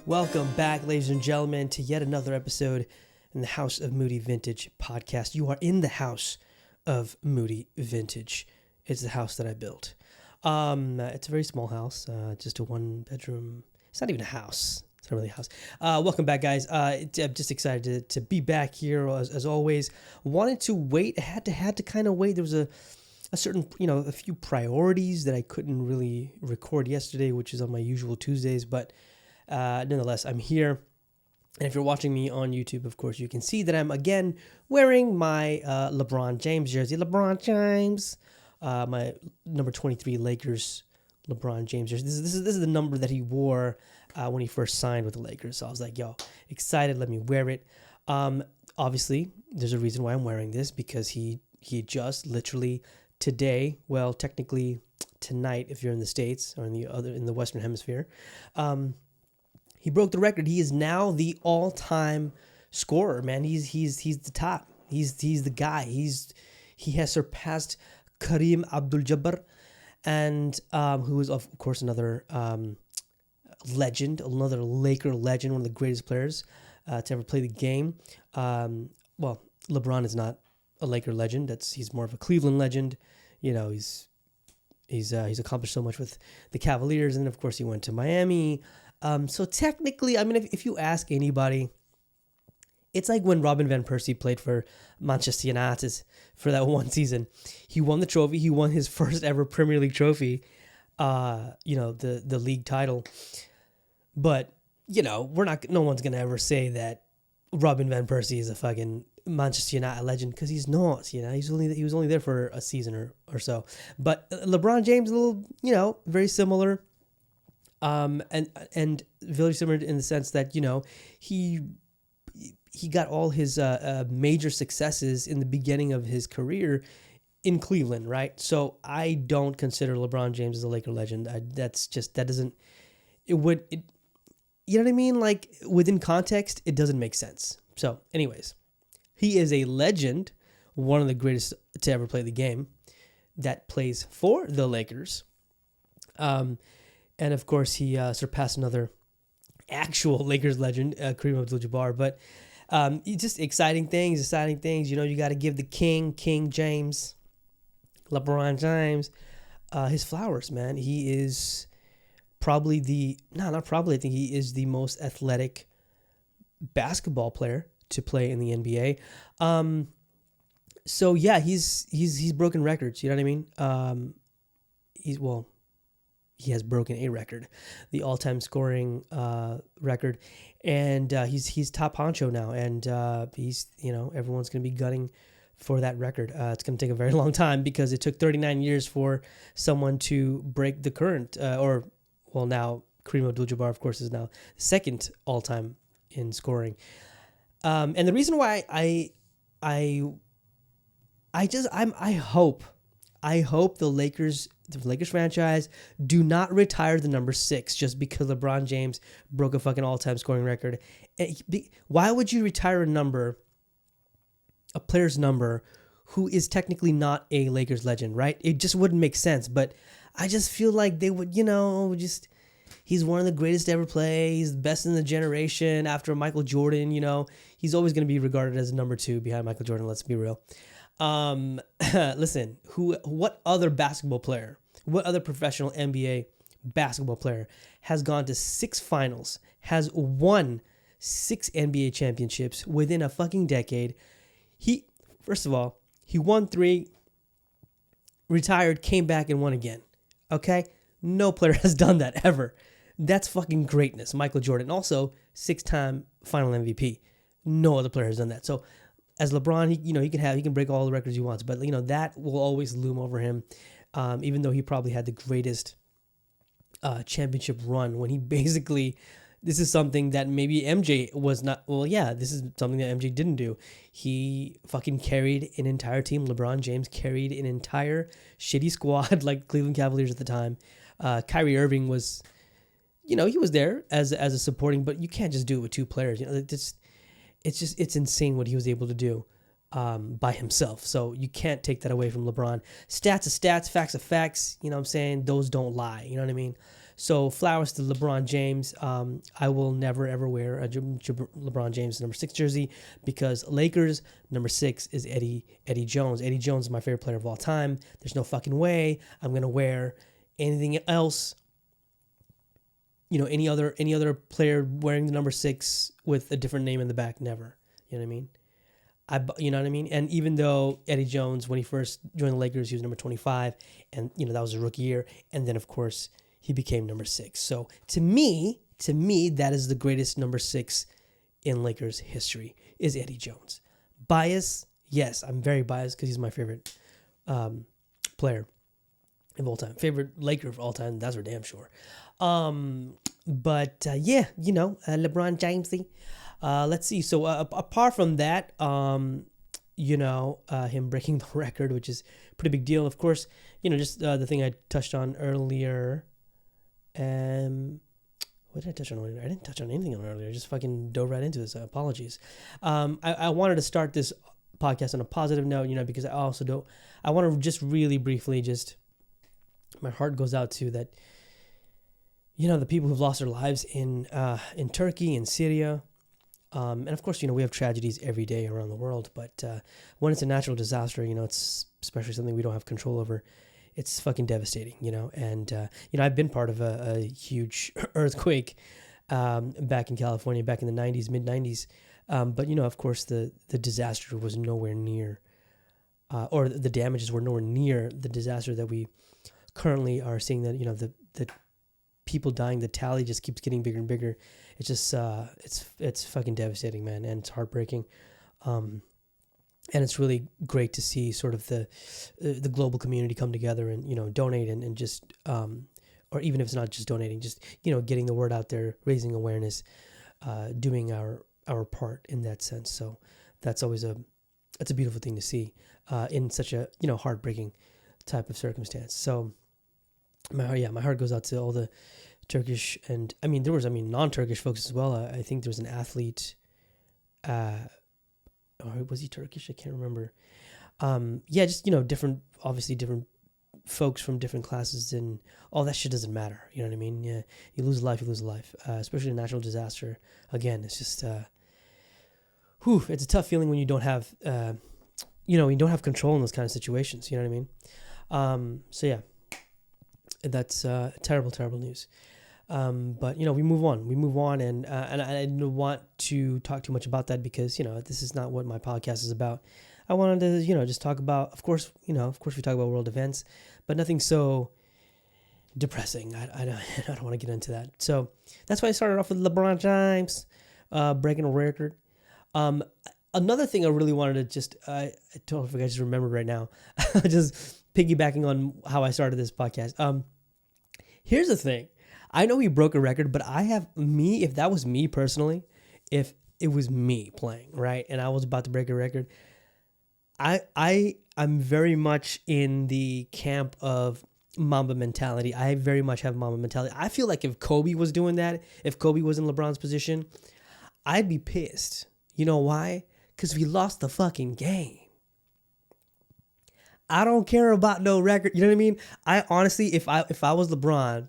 Welcome back, ladies and gentlemen, to yet another episode in the House of Moody Vintage podcast. You are in the house of Moody Vintage. It's the house that I built. It's a very small house, just a one-bedroom. It's not even a house. It's not really a house. Welcome back, guys. I'm just excited to be back here as always. Wanted to wait. Had to kind of wait. There was a certain, a few priorities that I couldn't really record yesterday, which is on my usual Tuesdays, but nonetheless, I'm here. And if you're watching me on YouTube, of course, you can see that I'm again wearing my LeBron James jersey. LeBron James, my number 23 Lakers LeBron James jersey. This is the number that he wore when he first signed with the Lakers. So I was like, yo, excited. Let me wear it. Obviously, there's a reason why I'm wearing this, because he just literally today, well, technically tonight, if you're in the States or in the Western Hemisphere, he broke the record. He is now the all-time scorer, man. He's the top. He's the guy. He has surpassed Kareem Abdul-Jabbar, and who is of course another legend, another Laker legend, one of the greatest players to ever play the game. Well, LeBron is not a Laker legend. He's more of a Cleveland legend. He's accomplished so much with the Cavaliers, and of course he went to Miami. So technically, I mean, if you ask anybody, it's like when Robin Van Persie played for Manchester United for that one season. He won the trophy. He won his first ever Premier League trophy, the league title. But, no one's going to ever say that Robin Van Persie is a fucking Manchester United legend, because he's not. He was only there for a season or so. But LeBron James, a little, very similar. And very similar in the sense that, he got all his major successes in the beginning of his career in Cleveland, right? So I don't consider LeBron James as a Laker legend. You know what I mean? Like, within context, it doesn't make sense. So anyways, he is a legend, one of the greatest to ever play the game, that plays for the Lakers. And of course, he surpassed another actual Lakers legend, Kareem Abdul-Jabbar. But just exciting things. You got to give the King James, LeBron James, his flowers, man. He is probably I think he is the most athletic basketball player to play in the NBA. So yeah, he's broken records. You know what I mean? He has broken a record, the all-time scoring record, and he's top honcho now, and he's everyone's going to be gunning for that record. It's going to take a very long time, because it took 39 years for someone to break the current, now Kareem Abdul-Jabbar, of course, is now second all-time in scoring. And the reason why I hope the Lakers franchise do not retire the number 6 just because LeBron James broke a fucking all-time scoring record. Why would you retire a player's number who is technically not a Lakers legend, right? It just wouldn't make sense. But I just feel like they would, he's one of the greatest to ever play. He's the best in the generation after Michael Jordan. He's always going to be regarded as number 2 behind Michael Jordan. Let's be real. Listen, what other basketball player, what other professional NBA basketball player has gone to 6 finals, has won 6 NBA championships within a fucking decade? First of all, he won 3, retired, came back, and won again. Okay? No player has done that ever. That's fucking greatness. Michael Jordan, also 6-time final MVP. No other player has done that. So as LeBron, he can break all the records he wants, but that will always loom over him. Even though he probably had the greatest championship run, when he basically, this is something that maybe MJ was not. Well, yeah, this is something that MJ didn't do. He fucking carried an entire team. LeBron James carried an entire shitty squad like Cleveland Cavaliers at the time. Kyrie Irving was, he was there as a supporting, but you can't just do it with 2 players. It's insane what he was able to do by himself. So you can't take that away from LeBron. Stats are stats, facts are facts. You know what I'm saying? Those don't lie. You know what I mean? So flowers to LeBron James. I will never ever wear a LeBron James number 6 jersey because Lakers number 6 is Eddie Jones. Eddie Jones is my favorite player of all time. There's no fucking way I'm gonna wear anything else. Any other player wearing the number 6 with a different name in the back. Never. You know what I mean? You know what I mean? And even though Eddie Jones, when he first joined the Lakers, he was number 25, and that was his rookie year, and then of course he became number 6. So to me, that is the greatest number 6 in Lakers history is Eddie Jones. Bias, yes, I'm very biased because he's my favorite player of all time, favorite Laker of all time. That's for damn sure. But LeBron Jamesy. Let's see. So apart from that, him breaking the record, which is a pretty big deal. Of course, just the thing I touched on earlier. What did I touch on earlier? I didn't touch on anything on earlier. I just fucking dove right into this. Apologies. I wanted to start this podcast on a positive note, because I want to just really briefly my heart goes out to that, the people who've lost their lives in Turkey and Syria. And of course, we have tragedies every day around the world, but when it's a natural disaster, it's especially something we don't have control over. It's fucking devastating, and I've been part of a huge earthquake back in California back in the 90s, mid 90s. But of course the disaster was nowhere near, or the damages were nowhere near the disaster that we currently are seeing. That, the people dying, the tally just keeps getting bigger and bigger. It's just, it's fucking devastating, man. And it's heartbreaking. And it's really great to see sort of the global community come together and, donate and just, or even if it's not just donating, just, getting the word out there, raising awareness, doing our part in that sense. So that's always that's a beautiful thing to see, in such a, heartbreaking type of circumstance. So my heart goes out to all the Turkish, and there was non-Turkish folks as well. I think there was an athlete, or was he Turkish? I can't remember. Just different folks from different classes, and all that shit doesn't matter. You know what I mean? Yeah, you lose a life, especially a natural disaster. Again, it's just, it's a tough feeling when you don't have, you don't have control in those kind of situations. You know what I mean? That's terrible news. But we move on, and I don't want to talk too much about that because this is not what my podcast is about. I wanted to just talk about, of course we talk about world events, but nothing so depressing. I don't want to get into that. So that's why I started off with LeBron James breaking a record. Another thing I really wanted to I totally forgot, I just remembered right now. Just piggybacking on how I started this podcast. Here's the thing. I know he broke a record, but if that was me personally, if it was me playing, right, and I was about to break a record, I'm very much in the camp of Mamba mentality. I very much have Mamba mentality. I feel like if Kobe was doing that, if Kobe was in LeBron's position, I'd be pissed. You know why? Because we lost the fucking game. I don't care about no record. You know what I mean? I honestly, if I was LeBron,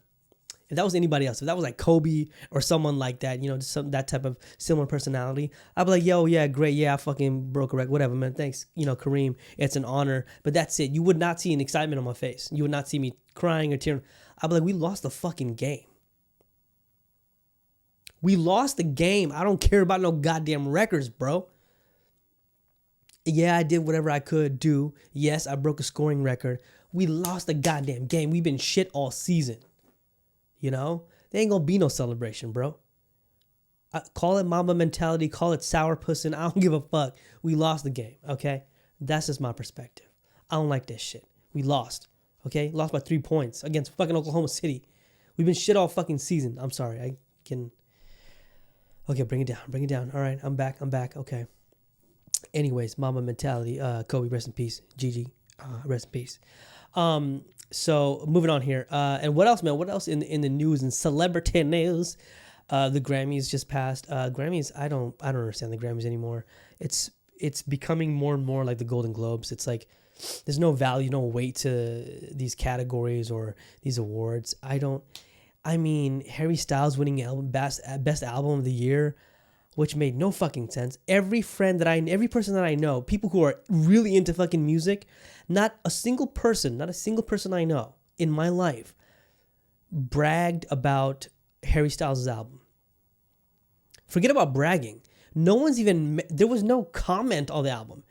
if that was anybody else, if that was like Kobe or someone like that, just that type of similar personality, I'd be like, yo, yeah, great. Yeah, I fucking broke a record. Whatever, man. Thanks, Kareem. It's an honor. But that's it. You would not see an excitement on my face. You would not see me crying or tearing. I'd be like, we lost the fucking game. We lost the game. I don't care about no goddamn records, bro. Yeah, I did whatever I could do. Yes, I broke a scoring record. We lost the goddamn game. We've been shit all season. There ain't gonna be no celebration, bro. Call it Mamba mentality. Call it sourpussing. I don't give a fuck. We lost the game, okay? That's just my perspective. I don't like this shit. We lost, okay? Lost by 3 points against fucking Oklahoma City. We've been shit all fucking season. I'm sorry. I can... Okay, bring it down. All right, I'm back. Okay. Anyways, Mamba mentality. Kobe, rest in peace. Gigi, rest in peace. So moving on here. And what else, man? What else in the news and celebrity news? The Grammys just passed. Grammys, I don't understand the Grammys anymore. It's becoming more and more like the Golden Globes. It's like there's no value, no weight to these categories or these awards. I mean, Harry Styles winning best album of the year, which made no fucking sense. Every person that I know, people who are really into fucking music, not a single person I know in my life bragged about Harry Styles' album. Forget about bragging. There was no comment on the album.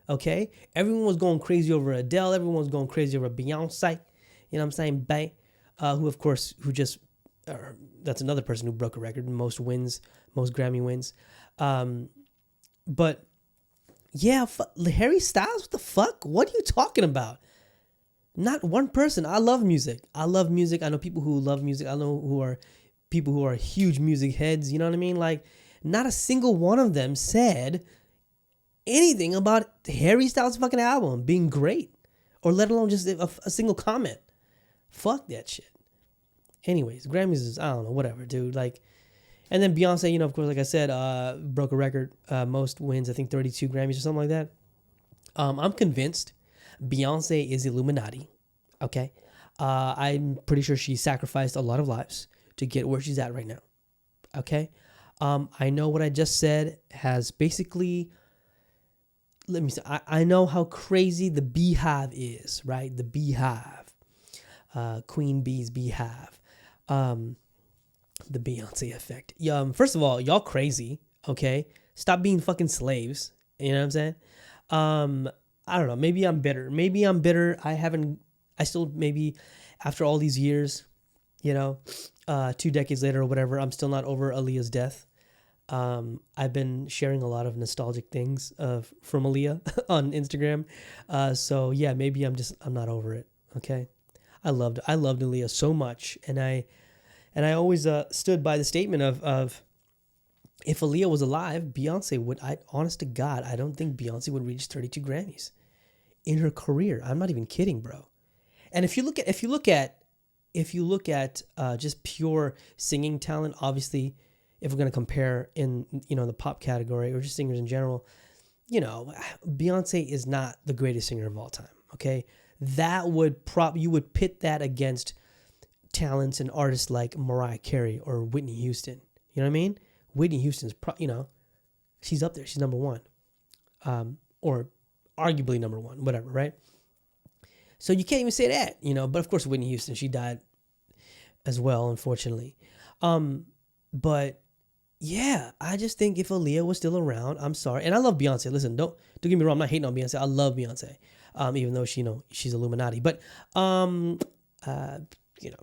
Okay? Everyone was going crazy over Adele. Everyone was going crazy over Beyonce. You know what I'm saying? Bang. That's another person who broke a record, most Grammy wins. But yeah, Harry Styles, what the fuck? What are you talking about? Not one person. I love music. I know people who love music. I know people who are huge music heads. You know what I mean? Like, not a single one of them said anything about Harry Styles' fucking album being great, or let alone just a single comment. Fuck that shit. Anyways, Grammys is, I don't know, whatever, dude. Like, and then Beyonce, of course, like I said, broke a record, most wins, I think 32 Grammys or something like that. I'm convinced Beyonce is Illuminati. Okay, I'm pretty sure she sacrificed a lot of lives to get where she's at right now. Okay, I know what I just said has basically. Let me say, I know how crazy the Beehive is, right? The Beehive, Queen Bee's Beehive. The Beyonce effect. First of all, y'all crazy, okay? Stop being fucking slaves. You know what I'm saying? I don't know. Maybe I'm bitter. I still, maybe after all these years, 2 decades later or whatever, I'm still not over Aaliyah's death. I've been sharing a lot of nostalgic things from Aaliyah on Instagram. So yeah, maybe I'm not over it. Okay. I loved Aaliyah so much, and I always stood by the statement of if Aaliyah was alive, Beyonce would. Honest to God, I don't think Beyonce would reach 32 Grammys in her career. I'm not even kidding, bro. And if you look at just pure singing talent, obviously, if we're gonna compare in the pop category or just singers in general, Beyonce is not the greatest singer of all time. Okay. You would pit that against talents and artists like Mariah Carey or Whitney Houston. You know what I mean? Whitney Houston's, she's up there. She's number one, or arguably number one, whatever, right? So you can't even say that, But of course, Whitney Houston, she died as well, unfortunately. But yeah, I just think if Aaliyah was still around, I'm sorry, and I love Beyonce. Listen, don't get me wrong. I'm not hating on Beyonce. I love Beyonce. Even though she's Illuminati, but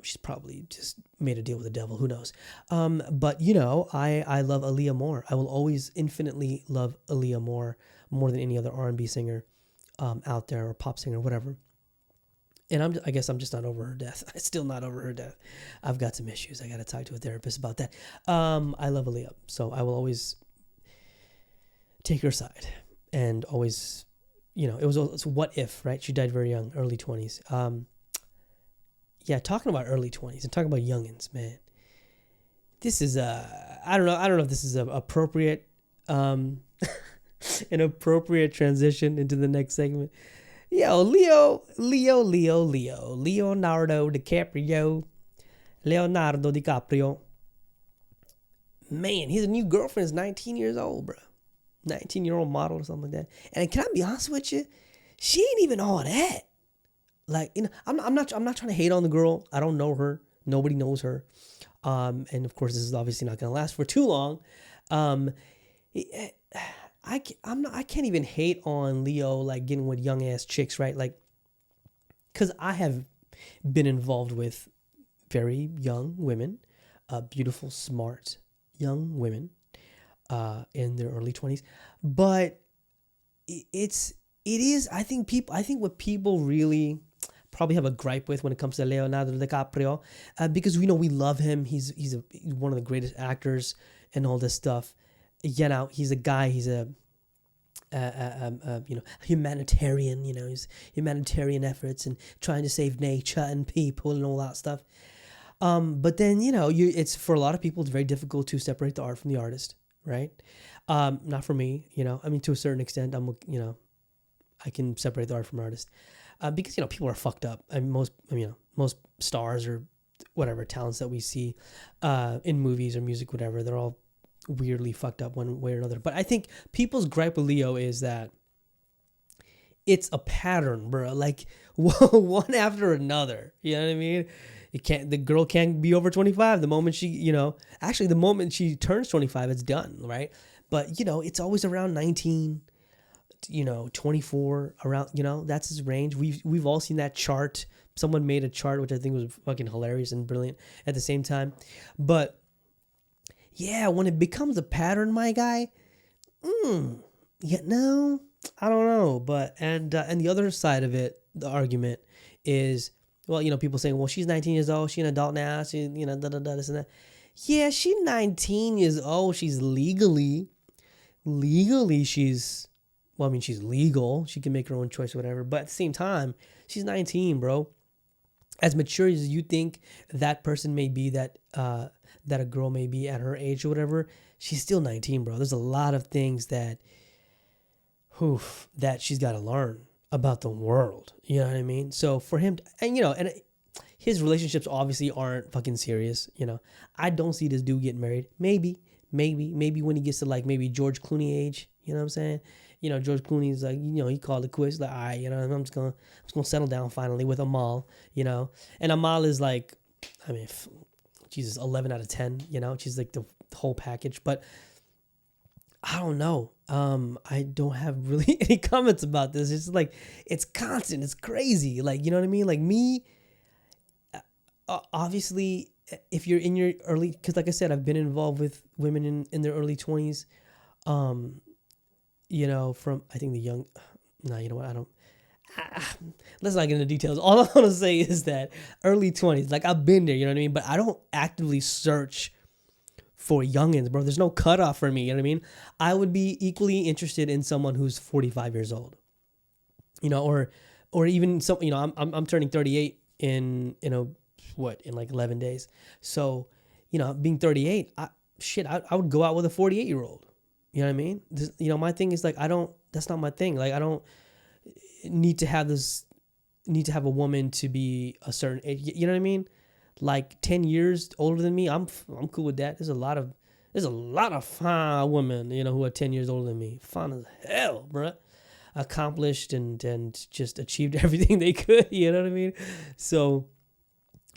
she's probably just made a deal with the devil. Who knows? But I love Aaliyah more. I will always infinitely love Aaliyah more than any other R&B singer out there, or pop singer, whatever. And I guess I'm just not over her death. I'm still not over her death. I've got some issues. I got to talk to a therapist about that. I love Aaliyah, so I will always take her side and always. It's what if, right? She died very young, early 20s. Yeah, talking about early 20s and talking about youngins, man. This is I don't know if this is a appropriate an appropriate transition into the next segment. Yo, Leonardo DiCaprio. Man, his new girlfriend is 19 years old, bro. 19-year-old model or something like that. And can I be honest with you? She ain't even all that. Like, I'm not trying to hate on the girl. I don't know her. Nobody knows her. And of course, this is obviously not going to last for too long. I can't even hate on Leo, like, getting with young ass chicks, right? Like, because I have been involved with very young women, beautiful, smart young women, in their early 20s. But it is, I think what people really probably have a gripe with when it comes to Leonardo DiCaprio, because we love him. He's one of the greatest actors and all this stuff. He's a guy. He's a humanitarian. He's humanitarian efforts and trying to save nature and people and all that stuff. But then it's, for a lot of people, it's very difficult to separate the art from the artist, right? Not for me. I mean, to a certain extent, I can separate the art from artist, because people are fucked up. I mean, most stars are whatever talents that we see in movies or music, whatever. They're all weirdly fucked up one way or another. But I think people's gripe with Leo is that it's a pattern, bro. Like one after another. You know what I mean? The girl can't be over 25. The moment the moment she turns 25, it's done, right? But, it's always around 19, 24, around, that's his range. We've all seen that chart. Someone made a chart, which I think was fucking hilarious and brilliant at the same time. But yeah, when it becomes a pattern, my guy, no, I don't know. But, and the other side of it, the argument is, well, people saying, well, she's 19 years old. She's an adult now. She, this and that. Yeah, she's 19 years old. She's legally, she's legal. She can make her own choice or whatever. But at the same time, she's 19, bro. As mature as you think that person may be, that a girl may be at her age or whatever, she's still 19, bro. There's a lot of things that she's got to learn about the world. You know what I mean? So for him, and his relationships obviously aren't fucking serious. I don't see this dude getting married. Maybe when he gets to like maybe George Clooney age. You know what I'm saying? George Clooney's like, he called it quits. Like, all right, I'm just gonna settle down finally with Amal. And Amal is like, I mean, Jesus, 11 out of 10. She's like the whole package. But I don't know. I don't have really any comments about this. It's like, it's constant. It's crazy. Like, you know what I mean? Like me, obviously, if you're in your early, because like I said, I've been involved with women in their early 20s. From, I think the young, no, you know what? I don't, let's not get into details. All I want to say is that early 20s, like I've been there, you know what I mean? But I don't actively search for youngins, bro. There's no cutoff for me, you know what I mean? I would be equally interested in someone who's 45 years old, or even some, I'm turning 38 in like 11 days. So, being 38, I would go out with a 48-year-old. You know what I mean? My thing is like, that's not my thing. Like, I don't need to have a woman to be a certain age. You know what I mean? Like 10 years older than me, I'm cool with that. There's a lot of fine women, who are 10 years older than me. Fine as hell, bruh. Accomplished and just achieved everything they could. You know what I mean? So,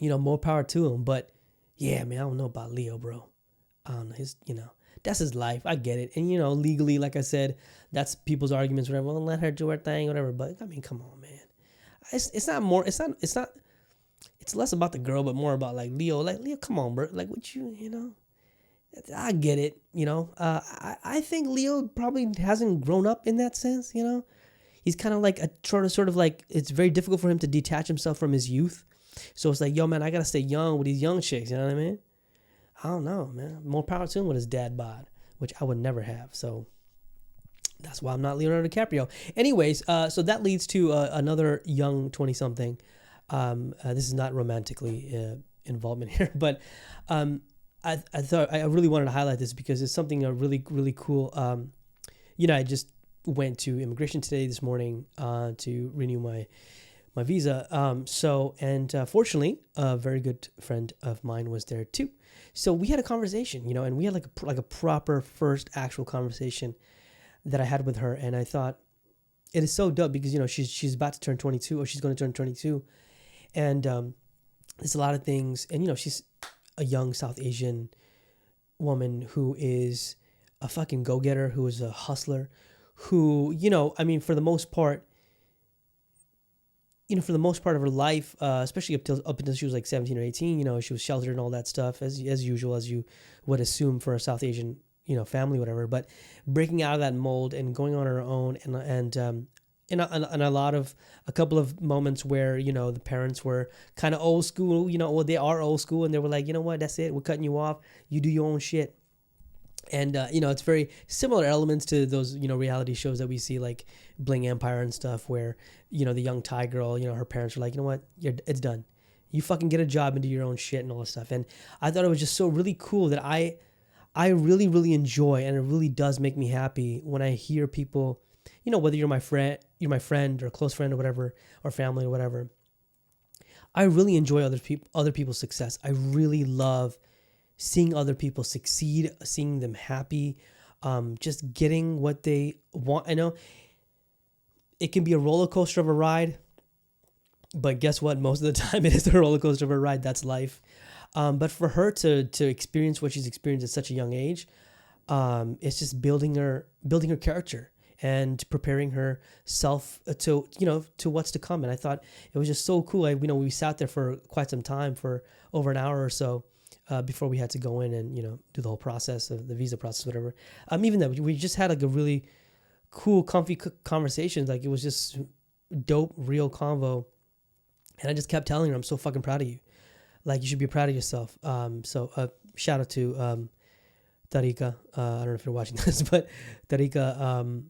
more power to them. But yeah, man, I don't know about Leo, bro. I don't know. That's his life. I get it. And, legally, like I said, that's people's arguments, whatever. Well, let her do her thing, whatever. But, I mean, come on, man. It's less about the girl, but more about, like, Leo. Like, Leo, come on, bro. Like, what I get it, I think Leo probably hasn't grown up in that sense, He's kind of like sort of like, it's very difficult for him to detach himself from his youth. So it's like, yo, man, I got to stay young with these young chicks, you know what I mean? I don't know, man. More power to him with his dad bod, which I would never have. So that's why I'm not Leonardo DiCaprio. Anyways, so that leads to another young 20-something. This is not romantically involvement here, but I thought I really wanted to highlight this because it's something really, really cool. I just went to immigration this morning to renew my visa. Fortunately, a very good friend of mine was there too. So we had a conversation, and we had like a proper first actual conversation that I had with her. And I thought it is so dope because, she's about to turn 22 or she's going to turn 22. And there's a lot of things. And, she's a young South Asian woman who is a fucking go-getter, who is a hustler, who, for the most part, of her life, especially up until she was like 17 or 18, she was sheltered and all that stuff as usual, as you would assume for a South Asian, family, whatever. But breaking out of that mold and going on her own, and a couple of moments where, the parents were kind of old school, they are old school, and they were like, you know what, that's it, we're cutting you off, you do your own shit. And, it's very similar elements to those, reality shows that we see, like Bling Empire and stuff, where, the young Thai girl, her parents were like, you know what, it's done. You fucking get a job and do your own shit and all this stuff. And I thought it was just so really cool that I really, really enjoy, and it really does make me happy when I hear people, whether you're my friend or close friend or whatever, or family or whatever, I really enjoy other people's success. I really love seeing other people succeed, seeing them happy, just getting what they want. I know it can be a roller coaster of a ride, but guess what? Most of the time it is a roller coaster of a ride. That's life. But for her to experience what she's experienced at such a young age, it's just building her character and preparing herself to what's to come. And I thought it was just so cool. We sat there for quite some time, for over an hour or so, before we had to go in and do the whole process of the visa process, whatever. Even that we just had like a really cool, comfy conversation. Like, it was just dope, real convo. And I just kept telling her, I'm so fucking proud of you. Like, you should be proud of yourself. So shout out to Tarika. I don't know if you're watching this, but Tarika,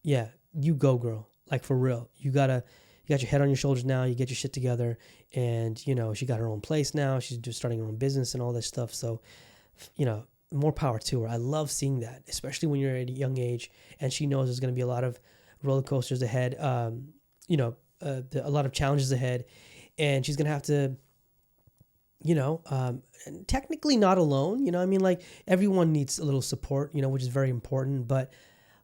yeah, you go, girl. Like, for real. You got your head on your shoulders now. You get your shit together. And, she got her own place now. She's just starting her own business and all this stuff. So, more power to her. I love seeing that, especially when you're at a young age and she knows there's going to be a lot of roller coasters ahead, a lot of challenges ahead. And she's going to have to, technically not alone, like, everyone needs a little support, which is very important, but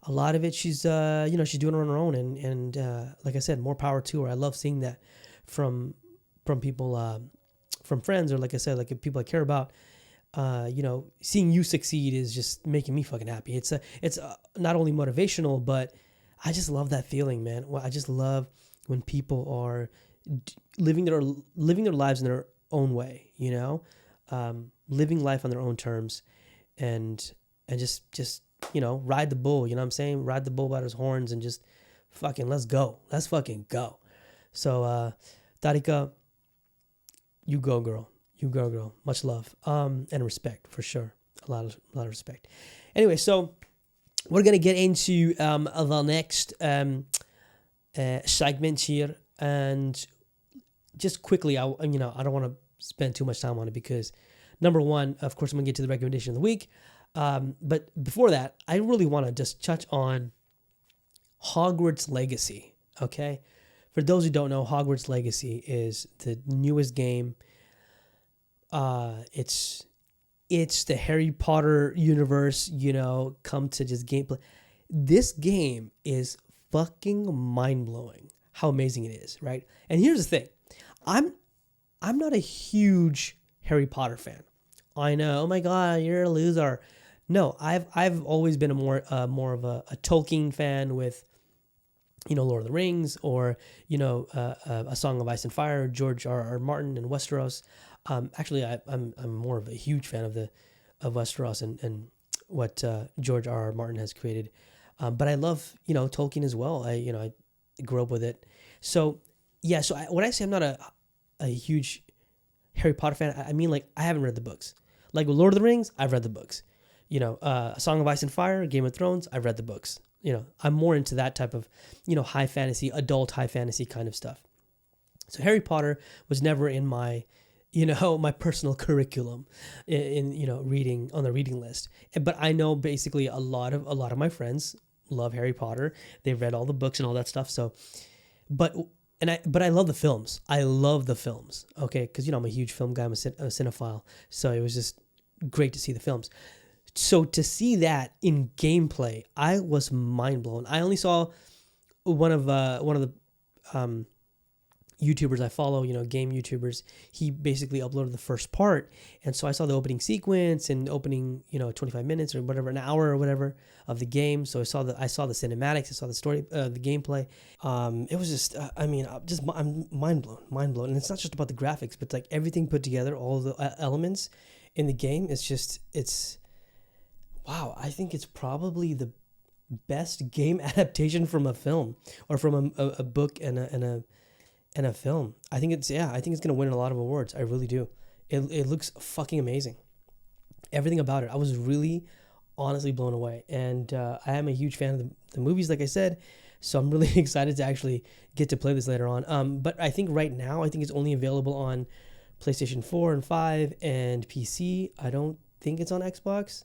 a lot of it she's doing it on her own, and like I said, more power to her. I love seeing that from people, from friends, or like I said, like people I care about. Seeing you succeed is just making me fucking happy. It's not only motivational, but I just love that feeling, man. Well, I just love when people are living their lives in their own way, living life on their own terms, and just ride the bull. You know what I'm saying? Ride the bull by his horns and just fucking let's go. Let's fucking go. So Tarika, you go, girl. You go, girl. Much love and respect, for sure. A lot of respect. Anyway, so we're gonna get into the next segment here, and just quickly, I don't want to spend too much time on it because, number one, of course, I'm gonna get to the recommendation of the week. But before that, I really want to just touch on Hogwarts Legacy. Okay, for those who don't know, Hogwarts Legacy is the newest game. It's the Harry Potter universe, come to just gameplay. This game is fucking mind-blowing how amazing it is, right? And here's the thing. I'm not a huge Harry Potter fan. I know, oh my God, you're a loser. No, I've always been more of a Tolkien fan with, Lord of the Rings, or, A Song of Ice and Fire, George R.R. Martin and Westeros. Actually, I'm more of a huge fan of Westeros and what George R.R. Martin has created. But I love, Tolkien as well. I grew up with it. So, yeah, so when I say I'm not a huge Harry Potter fan, I mean, like, I haven't read the books. Like with Lord of the Rings, I've read the books. A Song of Ice and Fire, Game of Thrones, I've read the books. I'm more into that type of, high fantasy, adult high fantasy kind of stuff. So Harry Potter was never in my, my personal curriculum in reading, on the reading list. But I know basically a lot of my friends love Harry Potter. They've read all the books and all that stuff. So, but I love the films. I love the films. Okay, because I'm a huge film guy. I'm a cinephile. So it was just great to see the films. So to see that in gameplay, I was mind blown. I only saw one of the YouTubers I follow, game YouTubers. He basically uploaded the first part, and so I saw the opening sequence and opening, 25 minutes or whatever, an hour or whatever of the game. So I saw the cinematics, I saw the story, the gameplay. It was just, I'm mind blown, and it's not just about the graphics, but like everything put together, all the elements in the game. It's wow. I think it's probably the best game adaptation from a film or from a book and a film. I think it's gonna win a lot of awards. I really do. It looks fucking amazing. Everything about it. I was really honestly blown away. And I am a huge fan of the movies, like I said. So I'm really excited to actually get to play this later on. But I think right now, it's only available on PlayStation 4 and 5 and PC. I don't think it's on Xbox,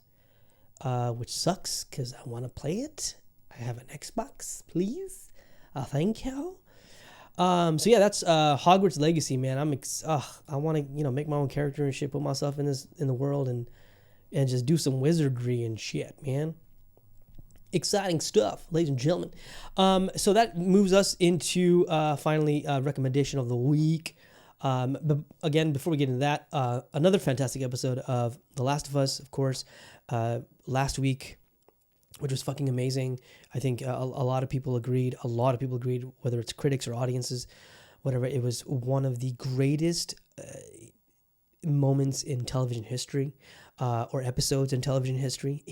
which sucks because I want to play it. I have an Xbox, please. Thank you. So yeah, that's Hogwarts Legacy, man. I want to make my own character and shit, put myself in the world and just do some wizardry and shit, man. Exciting stuff, ladies and gentlemen. So that moves us into finally recommendation of the week. But again, before we get into that, another fantastic episode of The Last of Us, of course, last week, which was fucking amazing. I think a lot of people agreed. A lot of people agreed, whether it's critics or audiences, whatever. It was one of the greatest moments in television history, or episodes in television history.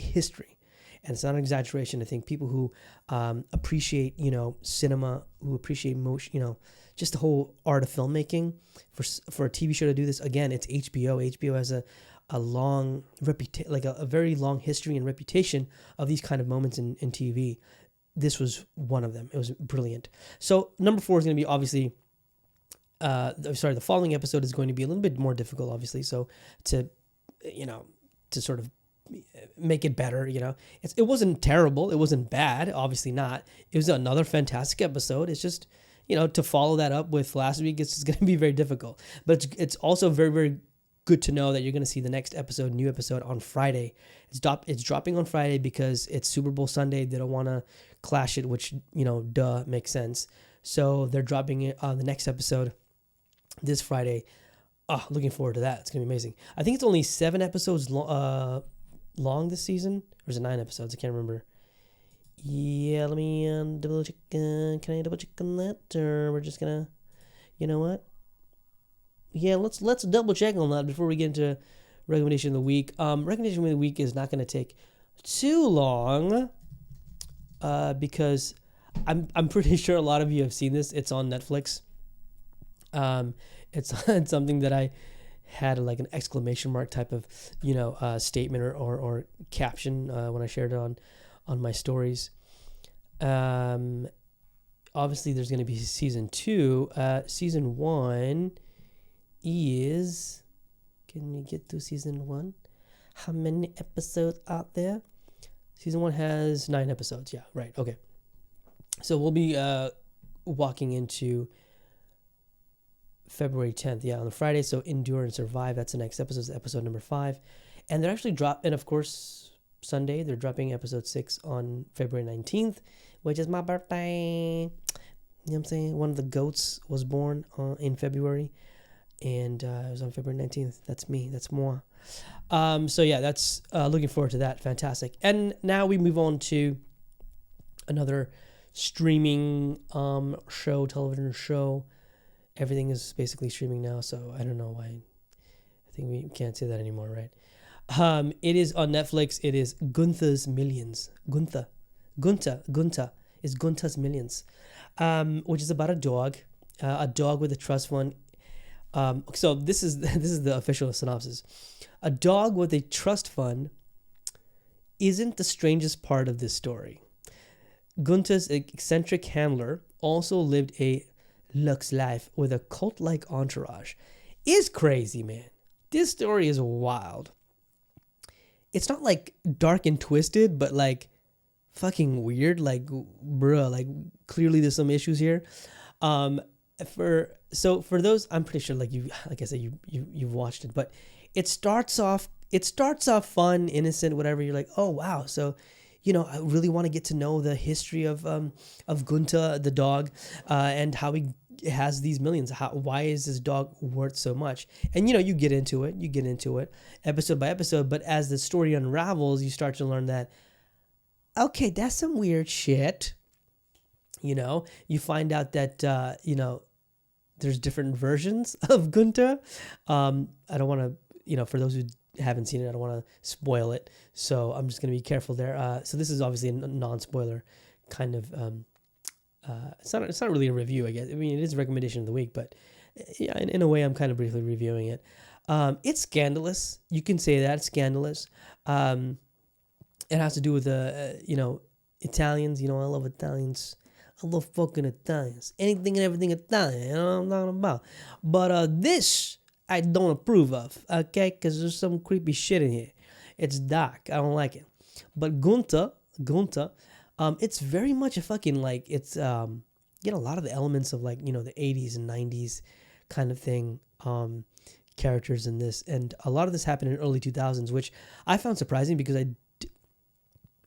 And it's not an exaggeration. I think people who appreciate, cinema, who appreciate motion, just the whole art of filmmaking, for a TV show to do this, again, it's HBO. HBO has a long reputation, like a very long history and reputation of these kind of moments in TV. This was one of them. It was brilliant. So number 4 is going to be obviously, the following episode is going to be a little bit more difficult, obviously. So to sort of make it better, it wasn't terrible. It wasn't bad. Obviously not. It was another fantastic episode. It's just, to follow that up with last week, it's going to be very difficult. But it's also very, very good to know that you're going to see the next new episode on Friday. It's dropping on Friday because it's Super Bowl Sunday. They don't want to clash it, which, makes sense. So they're dropping it on the next episode this Friday. Oh, looking forward to that. It's going to be amazing. I think it's only 7 episodes long this season. Or is it 9 episodes? I can't remember. Yeah, let me double check. Can I double check on that? Or we're just going to, you know what? Yeah, let's double check on that before we get into recommendation of the week. Recommendation of the week is not going to take too long, because I'm pretty sure a lot of you have seen this. It's on Netflix. It's something that I had like an exclamation mark type of statement or caption when I shared it on my stories. Obviously, there's going to be season 2. Season 1 is, can you get to season 1? How many episodes out there? Season 1 has 9 episodes. Yeah, right. Okay. So we'll be walking into February 10th. Yeah, on the Friday. So Endure and Survive. That's the next episode, episode number 5. And they're actually and of course, Sunday, they're dropping episode 6 on February 19th, which is my birthday. You know what I'm saying? One of the goats was born in February. And it was on February 19th. That's me. That's moi. So yeah, that's looking forward to that. Fantastic. And now we move on to another streaming television show. Everything is basically streaming now, so I don't know why. I think we can't say that anymore, right? It is on Netflix. It is Gunther's Millions. Gunther is Gunther's Millions, which is about a dog with a trust fund. So this is the official synopsis. A dog with a trust fund isn't the strangest part of this story. Gunther's eccentric handler also lived a luxe life with a cult-like entourage. It's crazy, man. This story is wild. It's not like dark and twisted, but like fucking weird. Like, bruh, like clearly there's some issues here. For those, I'm pretty sure like I said, you've watched it, but it starts off fun, innocent, whatever. You're like, oh wow, so I really want to get to know the history of Gunther the dog, and how he has these millions. Why is this dog worth so much? And you get into it episode by episode. But as the story unravels, you start to learn that, okay, that's some weird shit. You find out that there's different versions of Gunther. I don't want to, for those who haven't seen it, I don't want to spoil it. So I'm just going to be careful there. So this is obviously a non-spoiler kind of, it's not really a review, I guess. I mean, it is a recommendation of the week, but yeah, in a way, I'm kind of briefly reviewing it. It's scandalous. You can say that. It's scandalous. It has to do with, Italians. I love Italians. I love fucking Italians. Anything and everything Italian. You know what I'm talking about. But this I don't approve of, okay? Because there's some creepy shit in here. It's dark. I don't like it. But Gunther, it's very much a fucking, like, it's, get a lot of the elements of like, the 80s and 90s kind of thing, characters in this. And a lot of this happened in early 2000s, which I found surprising because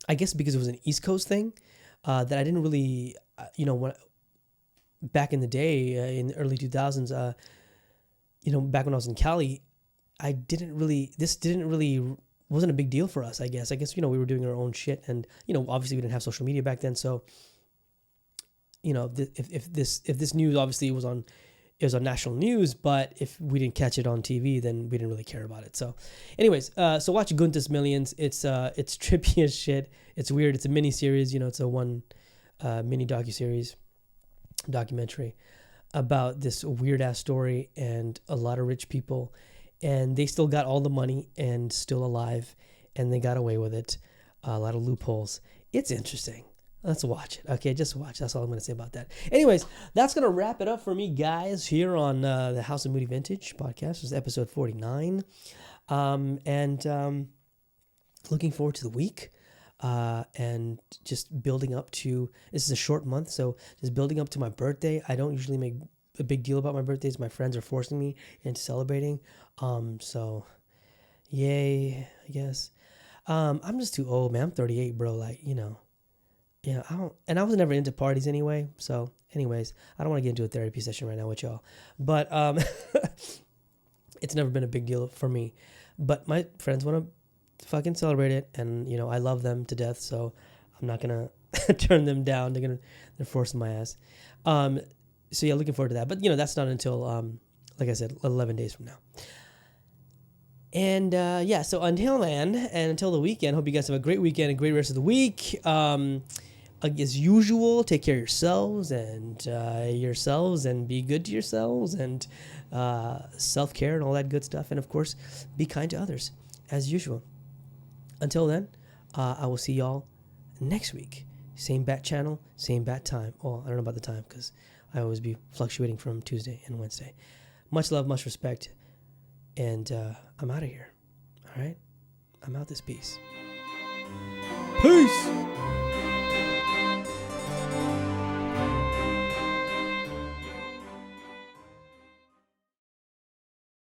I guess because it was an East Coast thing, that I didn't really, when back in the day, in the early 2000s, back when I was in Cali, wasn't a big deal for us, I guess. We were doing our own shit, and, obviously we didn't have social media back then. So, if this news, obviously it was on national news, but if we didn't catch it on TV, then we didn't really care about it. So anyways, so watch Gunta's Millions. It's trippy as shit. It's weird. It's a mini series, it's a one mini documentary about this weird ass story and a lot of rich people, and they still got all the money and still alive, and they got away with it. A lot of loopholes. It's interesting. Let's watch it. Okay, just watch. That's all I'm going to say about that. Anyways, that's going to wrap it up for me, guys, here on the House of Moody Vintage podcast. This is episode 49. Looking forward to the week, and just building up to, this is a short month, so just building up to my birthday. I don't usually make a big deal about my birthdays. My friends are forcing me into celebrating. So yay, I guess. I'm just too old, man. I'm 38, bro. Like, yeah, I was never into parties anyway. So anyways, I don't want to get into a therapy session right now with y'all, but, it's never been a big deal for me, but my friends want to fucking celebrate it. And, I love them to death. So I'm not going to turn them down. They're forcing my ass. So yeah, looking forward to that, but that's not until, like I said, 11 days from now. And, so until then, and until the weekend, hope you guys have a great weekend and great rest of the week. As usual, take care of yourselves and be good to yourselves, and self-care and all that good stuff. And of course, be kind to others as usual. Until then, I will see y'all next week. Same bat channel, same bat time. Well, I don't know about the time because I always be fluctuating from Tuesday and Wednesday. Much love, much respect. And I'm out of here. All right? I'm out this piece. Peace.